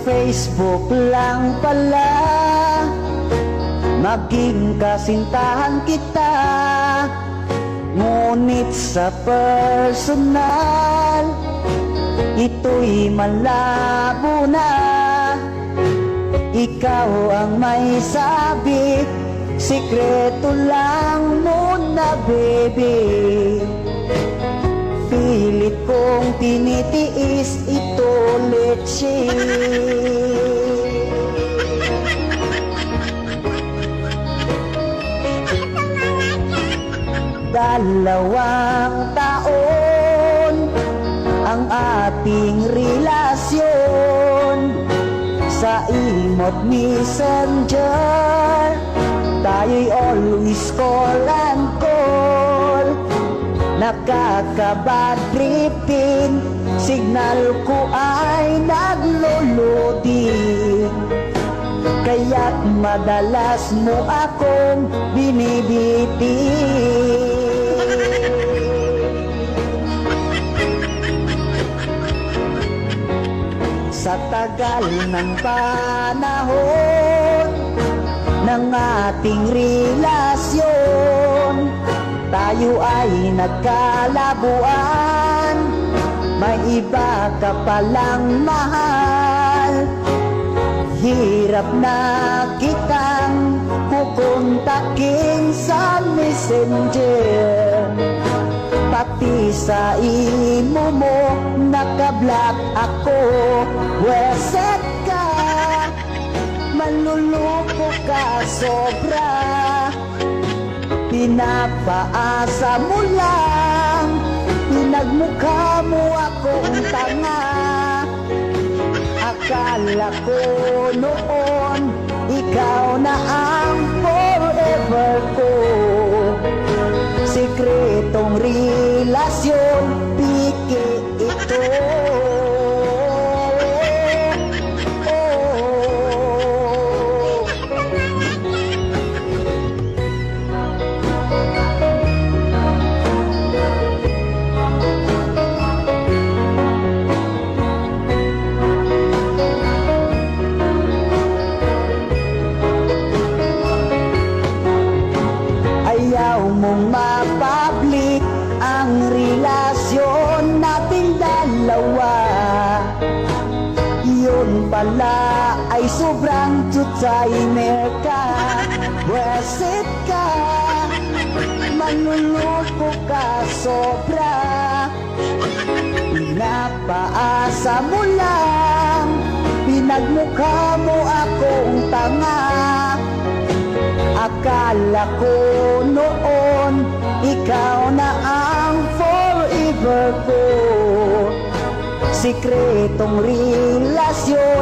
Facebook lang pala maging kasintahan kita, ngunit sa personal ito'y malabo na. Ikaw ang may sabi, sikreto lang muna baby. Pilit kong tinitiis ito, Leche. Dalawang taon ang ating relasyon, sa imot messenger tayo'y always call and call. Nakakabad trip din, signal ko ay nagloloading, kaya't madalas mo akong binibitin. Sa tagal ng panahon ng ating relasyon, tayo ay nagkalabuan, may iba ka palang mahal. Hirap na kitang kukontakin sa messenger, pati sa imo mo nakablock ako. Weset ka, manluloko ka sobra, pinapaasa mo lang, pinagmukha mo akong tanga. Akala ko noon ikaw na ang forever ko, sikretong relasyon, piki ito. Ayaw mong ma-public ang relasyon nating dalawa, yun pala ay sobrang Alzheimer ka. Weset ka, manluloko ka sobra, pinapaasa mo lang, pinagmukha mo akong tanga. Akala ko noon ikaw na ang forever ko, sikretong relasyon,